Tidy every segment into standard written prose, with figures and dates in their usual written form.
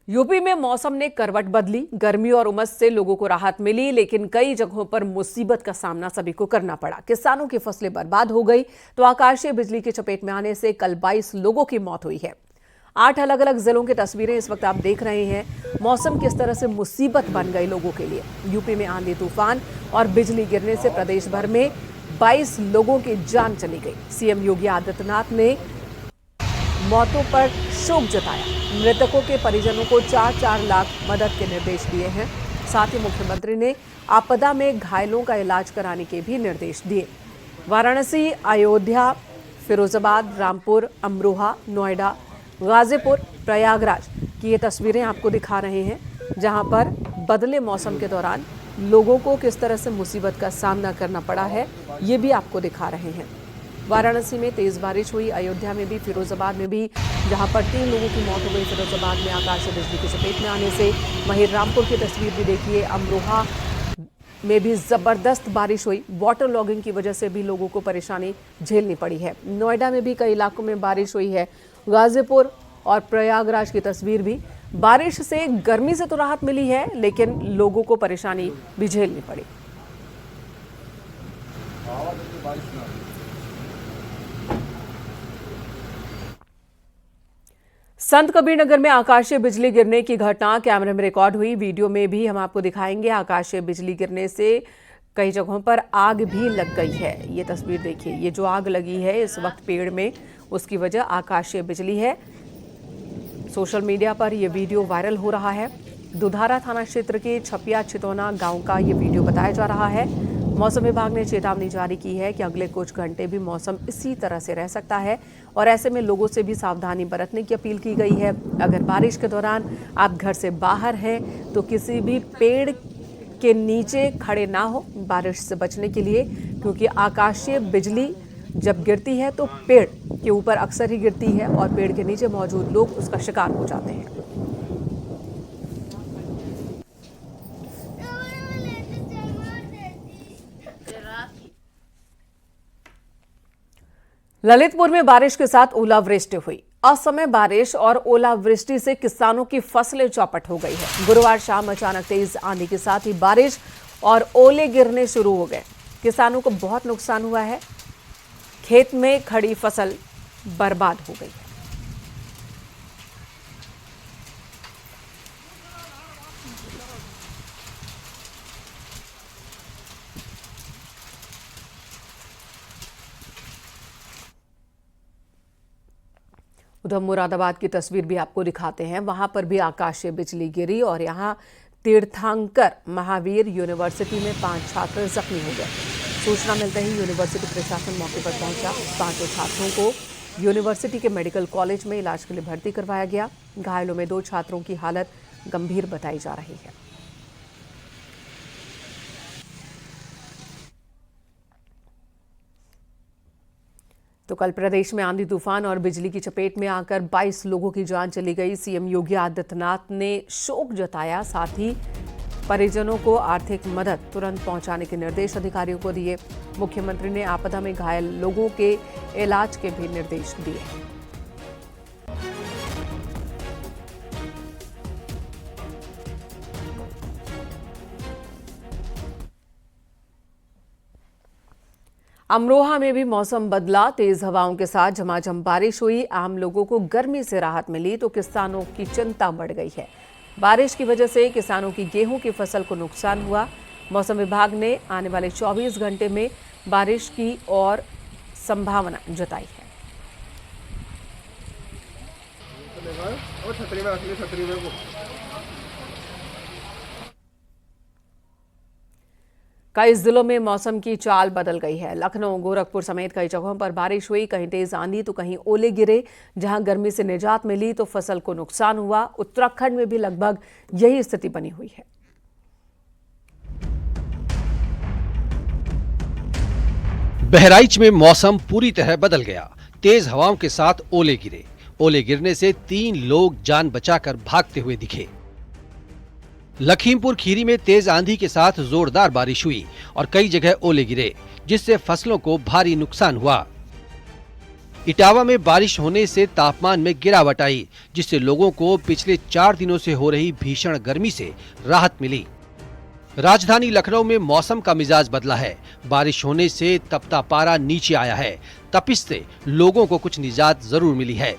UP में मौसम ने करवट बदली। गर्मी और उमस से लोगों को राहत मिली, लेकिन कई जगहों पर मुसीबत का सामना सभी को करना पड़ा। किसानों की फसलें बर्बाद हो गई तो आकाशीय बिजली की चपेट में आने से कल 22 लोगों की मौत हुई है। 8 अलग अलग जिलों की तस्वीरें इस वक्त आप देख रहे हैं। मौसम किस तरह से मुसीबत बन गई लोगों के लिए। यूपी में आंधी तूफान और बिजली गिरने से प्रदेश भर में 22 लोगों की जान चली गई। सीएम योगी आदित्यनाथ ने मौतों पर शोक जताया। मृतकों के परिजनों को 4-4 लाख मदद के निर्देश दिए हैं। साथ ही मुख्यमंत्री ने आपदा में घायलों का इलाज कराने के भी निर्देश दिए। वाराणसी, अयोध्या, फिरोजाबाद, रामपुर, अमरोहा, नोएडा, गाजीपुर, प्रयागराज की ये तस्वीरें आपको दिखा रहे हैं, जहां पर बदले मौसम के दौरान लोगों को किस तरह से मुसीबत का सामना करना पड़ा है, ये भी आपको दिखा रहे हैं। वाराणसी में तेज बारिश हुई, अयोध्या में भी, फिरोजाबाद में भी, जहां पर 3 लोगों की मौत हो गई फिरोजाबाद में आकाशीय बिजली की चपेट में आने से। वहीं रामपुर की तस्वीर भी देखिए, अमरोहा में भी जबरदस्त बारिश हुई। वाटर लॉगिंग की वजह से भी लोगों को परेशानी झेलनी पड़ी है। नोएडा में भी कई इलाकों में बारिश हुई है। गाजीपुर और प्रयागराज की तस्वीर भी। बारिश से गर्मी से तो राहत मिली है, लेकिन लोगों को परेशानी भी झेलनी पड़ी। संत कबीर नगर में आकाशीय बिजली गिरने की घटना कैमरे में रिकॉर्ड हुई। वीडियो में भी हम आपको दिखाएंगे। आकाशीय बिजली गिरने से कई जगहों पर आग भी लग गई है। ये तस्वीर देखिए, ये जो आग लगी है इस वक्त पेड़ में, उसकी वजह आकाशीय बिजली है। सोशल मीडिया पर यह वीडियो वायरल हो रहा है। दुधारा थाना क्षेत्र के छपिया छितौना गांव का ये वीडियो बताया जा रहा है। मौसम विभाग ने चेतावनी जारी की है कि अगले कुछ घंटे भी मौसम इसी तरह से रह सकता है और ऐसे में लोगों से भी सावधानी बरतने की अपील की गई है। अगर बारिश के दौरान आप घर से बाहर हैं तो किसी भी पेड़ के नीचे खड़े ना हो बारिश से बचने के लिए, क्योंकि आकाशीय बिजली जब गिरती है तो पेड़ के ऊपर अक्सर ही गिरती है और पेड़ के नीचे मौजूद लोग उसका शिकार हो जाते हैं। ललितपुर में बारिश के साथ ओलावृष्टि हुई। असमय बारिश और ओलावृष्टि से किसानों की फसलें चौपट हो गई है। गुरुवार शाम अचानक तेज आंधी के साथ ही बारिश और ओले गिरने शुरू हो गए। किसानों को बहुत नुकसान हुआ है। खेत में खड़ी फसल बर्बाद हो गई है। उधर मुरादाबाद की तस्वीर भी आपको दिखाते हैं। वहां पर भी आकाशीय बिजली गिरी और यहां तीर्थंकर महावीर यूनिवर्सिटी में 5 छात्र जख्मी हो गए। सूचना मिलते ही यूनिवर्सिटी प्रशासन मौके पर पहुंचा। 5 छात्रों को यूनिवर्सिटी के मेडिकल कॉलेज में इलाज के लिए भर्ती करवाया गया। घायलों में 2 छात्रों की हालत गंभीर बताई जा रही है। तो कल प्रदेश में आंधी तूफान और बिजली की चपेट में आकर 22 लोगों की जान चली गई। सीएम योगी आदित्यनाथ ने शोक जताया, साथ ही परिजनों को आर्थिक मदद तुरंत पहुंचाने के निर्देश अधिकारियों को दिए। मुख्यमंत्री ने आपदा में घायल लोगों के इलाज के भी निर्देश दिए। अमरोहा में भी मौसम बदला। तेज हवाओं के साथ झमाझम बारिश हुई। आम लोगों को गर्मी से राहत मिली तो किसानों की चिंता बढ़ गई है। बारिश की वजह से किसानों की गेहूं की फसल को नुकसान हुआ। मौसम विभाग ने आने वाले 24 घंटे में बारिश की और संभावना जताई है। कई जिलों में मौसम की चाल बदल गई है। लखनऊ, गोरखपुर समेत कई जगहों पर बारिश हुई। कहीं तेज आंधी तो कहीं ओले गिरे। जहां गर्मी से निजात मिली तो फसल को नुकसान हुआ। उत्तराखंड में भी लगभग यही स्थिति बनी हुई है। बहराइच में मौसम पूरी तरह बदल गया। तेज हवाओं के साथ ओले गिरे। ओले गिरने से 3 लोग जान बचाकर भागते हुए दिखे। लखीमपुर खीरी में तेज आंधी के साथ जोरदार बारिश हुई और कई जगह ओले गिरे, जिससे फसलों को भारी नुकसान हुआ। इटावा में बारिश होने से तापमान में गिरावट आई, जिससे लोगों को पिछले 4 दिनों से हो रही भीषण गर्मी से राहत मिली। राजधानी लखनऊ में मौसम का मिजाज बदला है। बारिश होने से तपता पारा नीचे आया है। तपिश से लोगों को कुछ निजात जरूर मिली है।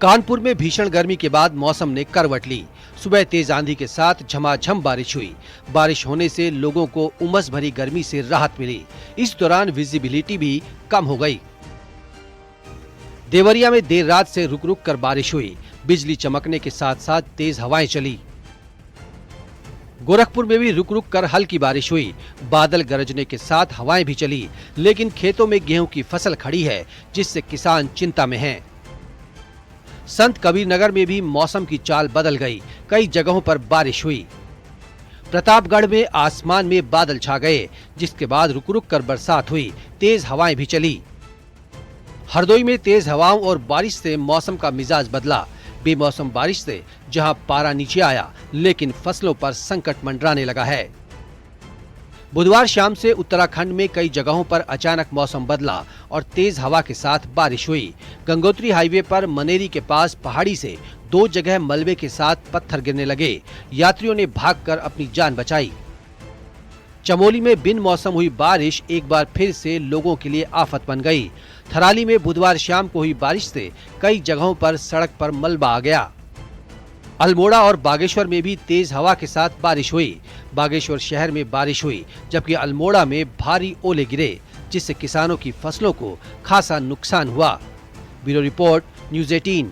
कानपुर में भीषण गर्मी के बाद मौसम ने करवट ली। सुबह तेज आंधी के साथ झमाझम बारिश हुई। बारिश होने से लोगों को उमस भरी गर्मी से राहत मिली। इस दौरान विजिबिलिटी भी कम हो गई। देवरिया में देर रात से रुक रुक कर बारिश हुई। बिजली चमकने के साथ साथ तेज हवाएं चली। गोरखपुर में भी रुक रुक कर हल्की बारिश हुई। बादल गरजने के साथ हवाएं भी चली, लेकिन खेतों में गेहूं की फसल खड़ी है, जिससे किसान चिंता में हैं। संत कबीर नगर में भी मौसम की चाल बदल गई। कई जगहों पर बारिश हुई। प्रतापगढ़ में आसमान में बादल छा गए, जिसके बाद रुक रुक कर बरसात हुई। तेज हवाएं भी चली। हरदोई में तेज हवाओं और बारिश से मौसम का मिजाज बदला। बेमौसम बारिश से जहां पारा नीचे आया, लेकिन फसलों पर संकट मंडराने लगा है। बुधवार शाम से उत्तराखंड में कई जगहों पर अचानक मौसम बदला और तेज हवा के साथ बारिश हुई। गंगोत्री हाईवे पर मनेरी के पास पहाड़ी से 2 जगह मलबे के साथ पत्थर गिरने लगे। यात्रियों ने भागकर अपनी जान बचाई। चमोली में बिन मौसम हुई बारिश एक बार फिर से लोगों के लिए आफत बन गई। थराली में बुधवार शाम को हुई बारिश से कई जगहों पर सड़क पर मलबा आ गया। अल्मोड़ा और बागेश्वर में भी तेज हवा के साथ बारिश हुई। बागेश्वर शहर में बारिश हुई, जबकि अल्मोड़ा में भारी ओले गिरे, जिससे किसानों की फसलों को खासा नुकसान हुआ। Bureau report, news 18।